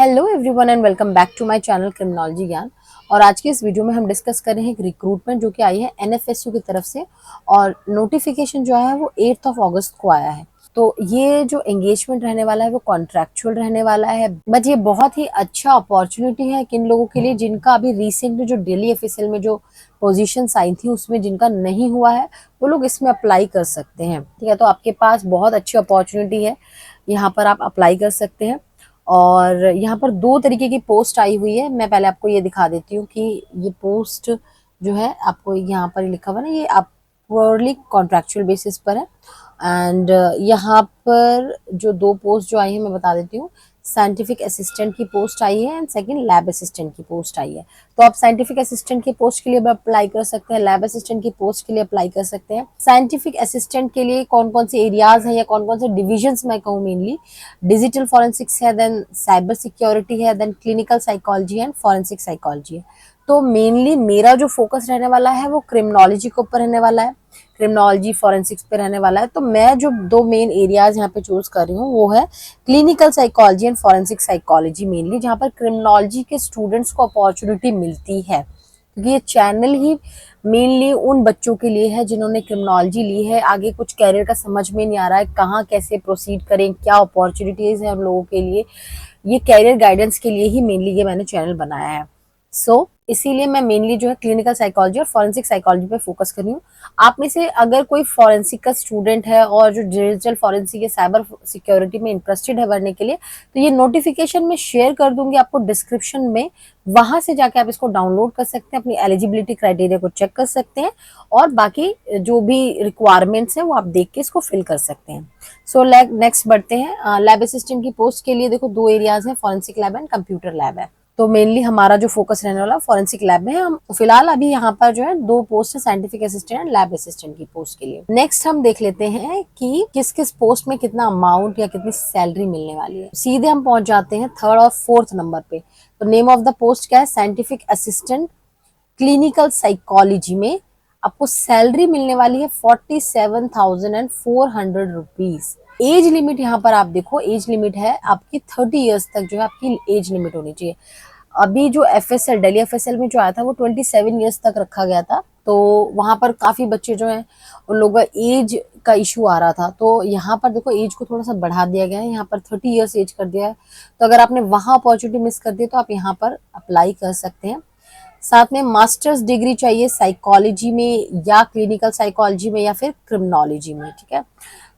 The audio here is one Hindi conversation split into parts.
Hello everyone and welcome back to my channel criminology ज्ञान। और आज की इस वीडियो में हम डिस्कस कर रहे हैं एक रिक्रूटमेंट जो कि आई है एनएफएसयू की तरफ से। और नोटिफिकेशन जो है वो 8 अगस्त को आया है। तो ये जो एंगेजमेंट रहने वाला है वो कॉन्ट्रैक्चुअल रहने वाला है, बट ये बहुत ही अच्छा अपॉर्चुनिटी है किन लोगों के लिए जिनका अभी रिसेंट में जो डेली एफएसएल में जो पोजीशंस आई थी उसमें जिनका नहीं हुआ है वो लोग इसमें अप्लाई कर सकते हैं। ठीक है, तो आपके पास बहुत अच्छी अपॉर्चुनिटी है, यहाँ पर आप अप्लाई कर सकते हैं। और यहाँ पर दो तरीके की पोस्ट आई हुई है। मैं पहले आपको ये दिखा देती हूँ कि ये पोस्ट जो है आपको यहाँ पर लिखा हुआ ना, ये अपवर्डली कॉन्ट्रैक्चुअल बेसिस पर है। एंड यहाँ पर जो दो पोस्ट जो आई है मैं बता देती हूँ। साइंटिफिक असिस्टेंट की पोस्ट आई है एंड सेकंड लैब असिस्टेंट की पोस्ट आई है। तो आप साइंटिफिक असिस्टेंट की पोस्ट के लिए भी अप्लाई कर सकते हैं, लैब असिस्टेंट की पोस्ट के लिए अप्लाई कर सकते हैं। साइंटिफिक असिस्टेंट के लिए कौन कौन से एरियाज हैं या कौन कौन से डिविजन्स मैं कहूँ, मेनली डिजिटल फॉरेंसिक्स है, देन साइबर सिक्योरिटी है, then clinical psychology and forensic psychology है। तो मेनली मेरा जो फोकस रहने वाला है वो क्रिमिनोलॉजी के ऊपर रहने वाला है, क्रिमिनोलॉजी फॉरेंसिक्स पे रहने वाला है। तो मैं जो दो मेन एरियाज यहाँ पे चूज कर रही हूँ वो है clinical psychology and forensic psychology, mainly जहाँ पर क्रिमिनोलॉजी के स्टूडेंट्स को अपॉर्चुनिटी मिलती है, क्योंकि ये चैनल ही मेनली उन बच्चों के लिए है जिन्होंने क्रिमिनोलॉजी ली है, आगे कुछ कैरियर का समझ में नहीं आ रहा है कहाँ कैसे प्रोसीड करें, क्या अपॉर्चुनिटीज है हम लोगों के लिए। ये कैरियर गाइडेंस के लिए ही मेनली ये मैंने चैनल बनाया है। इसीलिए मैं मेनली जो है क्लिनिकल साइकोलॉजी और फॉरेंसिक साइकोलॉजी पे फोकस कर रही हूँ। आप में से अगर कोई फॉरेंसिक का स्टूडेंट है और जो डिजिटल फॉरेंसिक या साइबर सिक्योरिटी में इंटरेस्टेड है भरने के लिए, तो ये नोटिफिकेशन में शेयर कर दूंगी आपको डिस्क्रिप्शन में, वहां से जाके आप इसको डाउनलोड कर सकते हैं, अपनी एलिजिबिलिटी क्राइटेरिया को चेक कर सकते हैं और बाकी जो भी रिक्वायरमेंट्स है वो आप देख के इसको फिल कर सकते हैं। नेक्स्ट बढ़ते हैं। लैब असिस्टेंट की पोस्ट के लिए देखो दो एरियाज है, forensic lab and computer lab है। तो मेनली हमारा जो फोकस रहने वाला फॉरेंसिक लैब में है। हम फिलहाल अभी यहाँ पर जो है दो पोस्ट है, scientific assistant and lab assistant की पोस्ट के लिए। नेक्स्ट हम देख लेते हैं कि किस किस पोस्ट में कितना अमाउंट या कितनी सैलरी मिलने वाली है। सीधे हम पहुंच जाते हैं थर्ड और फोर्थ नंबर पे। तो नेम ऑफ द पोस्ट क्या है? साइंटिफिक असिस्टेंट क्लिनिकल साइकोलॉजी में आपको सैलरी मिलने वाली है 47,400 रुपीज। एज लिमिट यहाँ पर आप देखो, एज लिमिट है आपकी 30 इयर्स तक जो है आपकी एज लिमिट होनी चाहिए। अभी जो एफएसएल डेली एफएसएल में जो आया था वो 27 इयर्स तक रखा गया था, तो वहां पर काफी बच्चे जो हैं उन लोगों का एज का इशू आ रहा था। तो यहाँ पर देखो एज को थोड़ा सा बढ़ा दिया गया है, यहाँ पर 30 इयर्स एज कर दिया है। तो अगर आपने वहां अपॉर्चुनिटी मिस कर दी तो आप यहाँ पर अप्लाई कर सकते हैं। साथ में मास्टर्स डिग्री चाहिए साइकोलॉजी में या क्लिनिकल साइकोलॉजी में या फिर क्रिमिनोलॉजी में। ठीक है,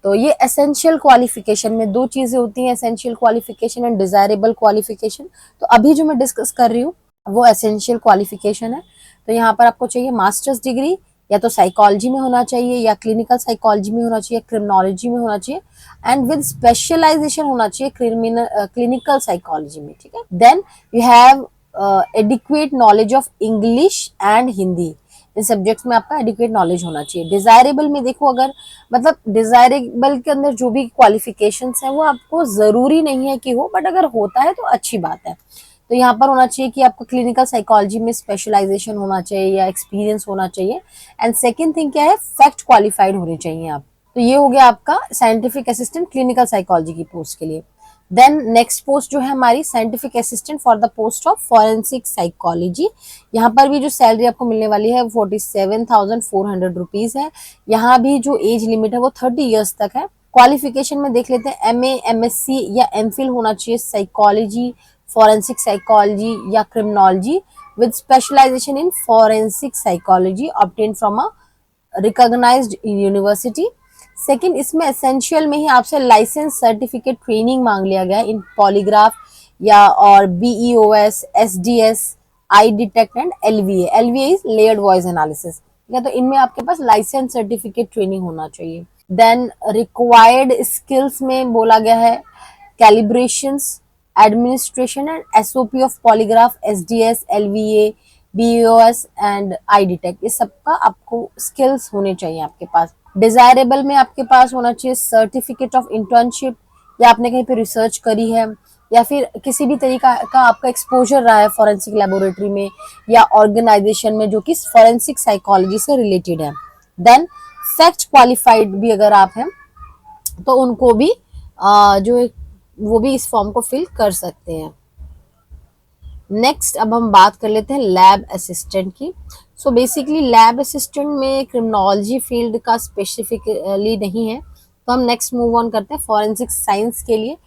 तो ये एसेंशियल क्वालिफिकेशन में दो चीजें होती हैं, essential qualification and desirable qualification. तो अभी जो मैं डिस्कस कर रही हूँ वो एसेंशियल क्वालिफिकेशन है। तो यहाँ पर आपको चाहिए मास्टर्स डिग्री, या तो साइकोलॉजी में होना चाहिए या क्लिनिकल साइकोलॉजी में होना चाहिए, क्रिमिनोलॉजी में होना चाहिए एंड विद स्पेशलाइजेशन होना चाहिए क्लिनिकल साइकोलॉजी में। ठीक है, then you have adequate knowledge of English and Hindi. इन सब्जेक्ट्स में आपका एडिक्वेट नॉलेज होना चाहिए। डिजायरेबल में देखो, अगर मतलब डिजायरेबल के अंदर जो भी क्वालिफिकेशंस हैं वो आपको जरूरी नहीं है कि हो, बट अगर होता है तो अच्छी बात है। तो यहाँ पर होना चाहिए कि आपको क्लिनिकल साइकोलॉजी में स्पेशलाइजेशन होना चाहिए या एक्सपीरियंस होना चाहिए। एंड सेकेंड थिंग क्या है, फैक्ट क्वालिफाइड होने चाहिए आप। तो ये हो गया आपका साइंटिफिक असिस्टेंट क्लिनिकल साइकोलॉजी की पोस्ट के लिए। देन नेक्स्ट पोस्ट जो है हमारी scientific assistant for the post of forensic psychology. यहाँ पर भी जो सैलरी आपको मिलने वाली है 47,400 रुपीज है। यहाँ भी जो एज लिमिट है वो 30 इयर्स तक है। क्वालिफिकेशन में देख लेते हैं, एमए, एमएससी या एमफिल होना चाहिए साइकोलॉजी, फॉरेंसिक साइकोलॉजी या criminology with specialisation in forensic psychology obtain from a recognised university. Second, इसमें एसेंशियल में ही आपसे लाइसेंस सर्टिफिकेट ट्रेनिंग मांग लिया गया इन पॉलीग्राफ या और BEOS, SDS, I detect and LVA. LVA is layered voice analysis. ठीक है, तो इनमें आपके पास लाइसेंस सर्टिफिकेट ट्रेनिंग होना चाहिए। देन रिक्वायर्ड स्किल्स में बोला गया है calibrations, administration and SOP of polygraph, SDS, LVA, BEOS and I detect. इस सबका आपको स्किल्स होने चाहिए आपके पास। डिजायरेबल में आपके पास होना चाहिए सर्टिफिकेट ऑफ इंटर्नशिप, या आपने कहीं पे रिसर्च करी है या फिर किसी भी तरीका का आपका एक्सपोजर रहा है फॉरेंसिक लेबोरेटरी में या ऑर्गेनाइजेशन में जो कि फॉरेंसिक साइकोलॉजी से रिलेटेड है। देन फैक्ट क्वालिफाइड भी अगर आप हैं तो उनको भी जो वो भी इस फॉर्म को फिल कर सकते हैं। नेक्स्ट अब हम बात कर लेते हैं लैब असिस्टेंट की। सो बेसिकली लैब असिस्टेंट में क्रिमिनोलॉजी फील्ड का स्पेसिफिकली नहीं है, तो हम नेक्स्ट मूव ऑन करते हैं फॉरेंसिक साइंस के लिए।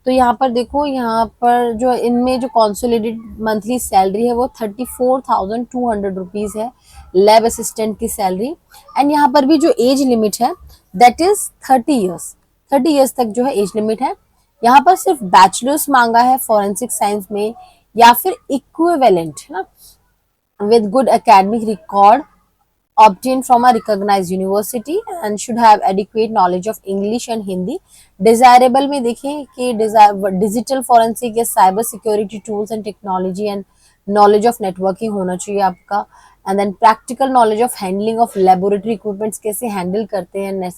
तो यहाँ पर देखो, यहाँ पर जो इनमें जो कॉन्सोलिडेटेड मंथली सैलरी है वो 34,200 रुपीज़ है, लैब असिस्टेंट की सैलरी। एंड यहाँ पर भी जो एज लिमिट है दैट इज 30 ईयर्स, 30 ईयर्स तक जो है एज लिमिट है। यहाँ पर सिर्फ बैचलर्स मांगा है फॉरेंसिक साइंस में, या फिर इक्विवेलेंट है ना, with good academic record obtained from a recognized university and should have adequate knowledge of English and Hindi। desirable में देखें कि डिजिटल फॉरेंसिक या cyber security tools and technology and knowledge of networking होना चाहिए आपका। And then practical knowledge of handling of laboratory equipments, कैसे हैंडल करते हैं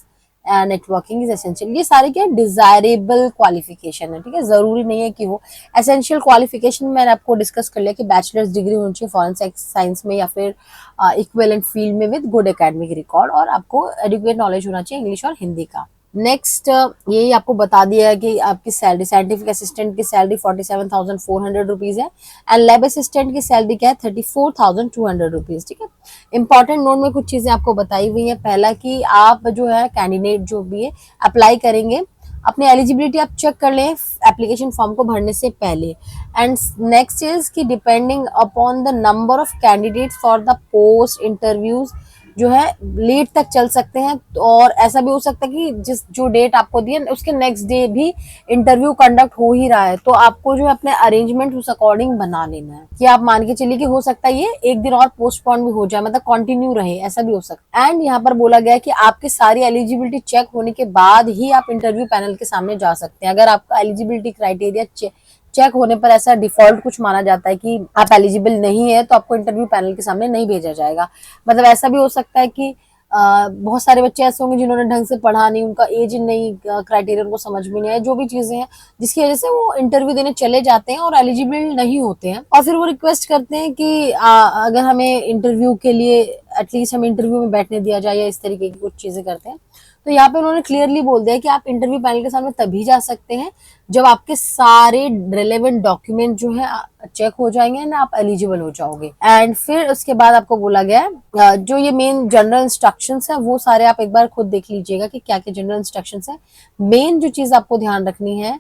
नेटवर्किंग इज एसेंशियल। ये सारे क्या डिजायरेबल क्वालिफिकेशन है, ठीक है, जरूरी नहीं है कि हो। एसेंशियल क्वालिफिकेशन मैंने आपको डिस्कस कर लिया कि बैचलर्स डिग्री होनी चाहिए फॉरेंसिक साइंस में या फिर इक्विवेलेंट फील्ड में विद गुड एकेडमिक रिकॉर्ड, और आपको एडुकेट नॉलेज होना चाहिए इंग्लिश और हिंदी का। नेक्स्ट यही आपको बता दिया है कि आपकी सैलरी, साइंटिफिक असिस्टेंट की सैलरी 47,400 रुपीज है, एंड लैब असिस्टेंट की सैलरी क्या है 34,200 रुपीज, ठीक है। इंपॉर्टेंट नोट में कुछ चीजें आपको बताई हुई है। पहला कि आप जो है कैंडिडेट जो भी है अप्लाई करेंगे, अपनी एलिजिबिलिटी आप चेक कर लें एप्लीकेशन फॉर्म को भरने से पहले। एंड नेक्स्ट इज कि depending upon the number of candidates for the post interviews जो है लेट तक चल सकते हैं, और ऐसा भी हो सकता है कि जिस जो डेट आपको दी है उसके नेक्स्ट डे भी इंटरव्यू कंडक्ट हो ही रहा है, तो आपको जो है अपने अरेंजमेंट उस अकॉर्डिंग बना लेना है कि आप मान के चलिए कि हो सकता है ये एक दिन और पोस्टपोन भी हो जाए, मतलब कंटिन्यू रहे, ऐसा भी हो सकता है। एंड यहाँ पर बोला गया है कि आपकी सारी एलिजिबिलिटी चेक होने के बाद ही आप इंटरव्यू पैनल के सामने जा सकते हैं। अगर आपका एलिजिबिलिटी क्राइटेरिया चेक होने पर ऐसा डिफॉल्ट कुछ माना जाता है कि आप एलिजिबल नहीं है, तो आपको इंटरव्यू पैनल के सामने नहीं भेजा जाएगा। मतलब ऐसा भी हो सकता है कि बहुत सारे बच्चे ऐसे होंगे जिन्होंने ढंग से पढ़ा नहीं, उनका एज नहीं, क्राइटेरिया उनको समझ में नहीं आया, जो भी चीजें हैं जिसकी वजह से वो इंटरव्यू देने चले जाते हैं और एलिजिबल नहीं होते हैं, और फिर वो रिक्वेस्ट करते हैं कि अगर हमें इंटरव्यू के लिए एटलीस्ट हमें इंटरव्यू में बैठने दिया जाए, या इस तरीके की कुछ चीजें करते हैं। तो यहाँ पे उन्होंने क्लियरली बोल दिया कि आप इंटरव्यू पैनल के सामने तभी जा सकते हैं जब आपके सारे रिलेवेंट डॉक्यूमेंट जो है चेक हो जाएंगे ना, आप एलिजिबल हो जाओगे। एंड फिर उसके बाद आपको बोला गया जो ये मेन जनरल इंस्ट्रक्शंस है वो सारे आप एक बार खुद देख लीजिएगा कि क्या क्या जनरल इंस्ट्रक्शंस है। मेन जो चीज आपको ध्यान रखनी है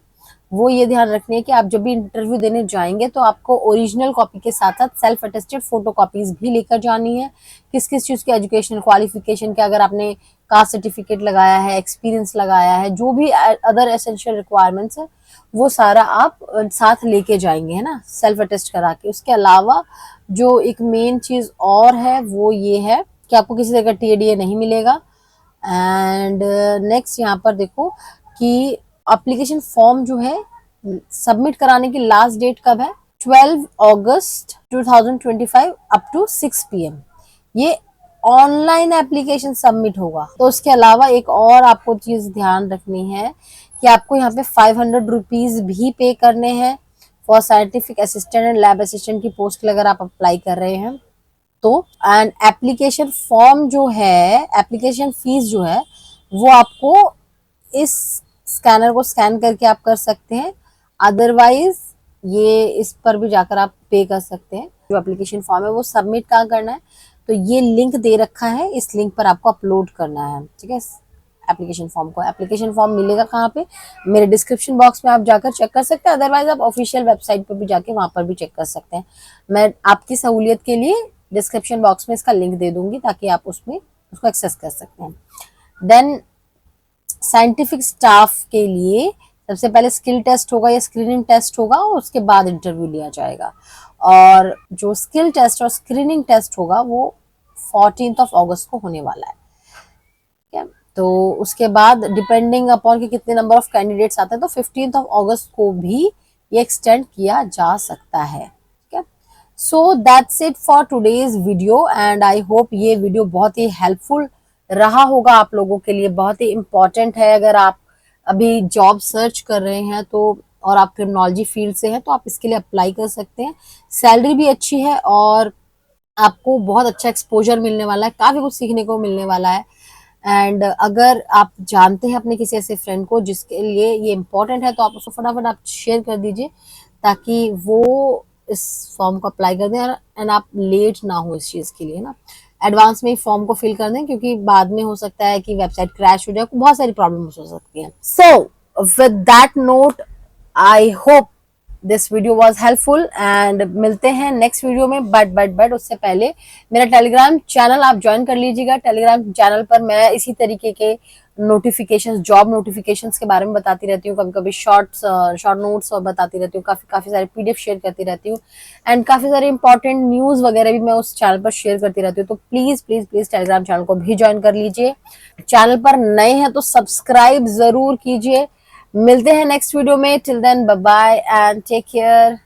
वो ये ध्यान रखनी है कि आप जब भी इंटरव्यू देने जाएंगे तो आपको ओरिजिनल कॉपी के साथ साथ सेल्फ अटेस्टेड फोटो कॉपीज भी लेकर जानी है। किस किस चीज की एजुकेशनल क्वालिफिकेशन के, अगर आपने कास्ट सर्टिफिकेट लगाया है, एक्सपीरियंस लगाया है, जो भी अदर एसेंशियल रिक्वायरमेंट्स है वो सारा आप साथ लेके जाएंगे, है ना, सेल्फ अटेस्ट करा के। उसके अलावा जो एक मेन चीज और है वो ये है कि आपको किसी तरह का टीएडीए नहीं मिलेगा। एंड नेक्स्ट यहाँ पर देखो कि एप्लीकेशन फॉर्म जो है सबमिट कराने की लास्ट डेट कब है, 12 अगस्त 2025 अप टू 6 PM। ये ऑनलाइन एप्लीकेशन सबमिट होगा। तो उसके अलावा एक और आपको चीज ध्यान रखनी है कि आपको यहाँ पे 500 रुपीज भी पे करने हैं for scientific assistant and lab assistant की पोस्ट के लिए अगर आप अप्लाई कर रहे हैं तो। एंड एप्लीकेशन फॉर्म जो है, एप्लीकेशन फीस जो है वो आपको इस स्कैनर को स्कैन करके आप कर सकते हैं, अदरवाइज ये इस पर भी जाकर आप पे कर सकते हैं। जो एप्लीकेशन फॉर्म है वो सबमिट कहाँ करना है, तो ये लिंक दे रखा है, इस लिंक पर आपको अपलोड करना है, ठीक है, एप्लीकेशन फॉर्म को। एप्लीकेशन फॉर्म मिलेगा कहाँ पे, मेरे डिस्क्रिप्शन बॉक्स में आप जाकर चेक कर सकते हैं, अदरवाइज आप ऑफिशियल वेबसाइट पर भी जाके वहां पर भी चेक कर सकते हैं। मैं आपकी सहूलियत के लिए डिस्क्रिप्शन बॉक्स में इसका लिंक दे दूंगी ताकि आप उसमें उसको एक्सेस कर सकते हैं। देन साइंटिफिक स्टाफ के लिए सबसे पहले स्किल टेस्ट होगा या स्क्रीनिंग टेस्ट होगा, और उसके बाद इंटरव्यू लिया जाएगा। और जो स्किल टेस्ट और स्क्रीनिंग टेस्ट होगा वो 14 अगस्त को होने वाला है, ठीक है। तो उसके बाद डिपेंडिंग अपॉन कि कितने नंबर ऑफ कैंडिडेट्स आते हैं तो 15 अगस्त को भी ये एक्सटेंड किया जा सकता है, ठीक है। So that's it for today's video, and I hope ये वीडियो बहुत ही हेल्पफुल रहा होगा आप लोगों के लिए, बहुत ही इम्पोर्टेंट है। अगर आप अभी जॉब सर्च कर रहे हैं तो, और आप क्रिमिनोलॉजी फील्ड से हैं तो आप इसके लिए अप्लाई कर सकते हैं। सैलरी भी अच्छी है और आपको बहुत अच्छा एक्सपोजर मिलने वाला है, काफी कुछ सीखने को मिलने वाला है। एंड अगर आप जानते हैं अपने किसी ऐसे फ्रेंड को जिसके लिए ये इम्पोर्टेंट है तो आप उसको फटाफट आप शेयर कर दीजिए ताकि वो इस फॉर्म को अप्लाई कर दें एंड आप लेट ना हो इस चीज़ के लिए ना, एडवांस में ही फॉर्म को फिल कर दें, क्योंकि बाद में हो सकता है कि वेबसाइट क्रैश हो जाए, बहुत सारी प्रॉब्लम्स हो सकती हैं। So with that note, I hope this video was helpful and मिलते हैं नेक्स्ट वीडियो में। बट उससे पहले मेरा टेलीग्राम चैनल आप ज्वाइन कर लीजिएगा। टेलीग्राम चैनल पर मैं इसी तरीके के नोटिफिकेशंस, जॉब नोटिफिकेशंस के बारे में बताती रहती हूँ, कभी कभी शॉर्ट नोट्स और बताती रहती हूँ, काफी सारे पीडीएफ शेयर करती रहती हूँ एंड काफी सारे इंपॉर्टेंट न्यूज वगैरह भी मैं उस चैनल पर शेयर करती रहती हूँ। तो please please please Telegram channel को भी ज्वाइन कर लीजिए। चैनल पर नए हैं तो सब्सक्राइब जरूर कीजिए। मिलते हैं नेक्स्ट वीडियो में। Till then bye bye and take care.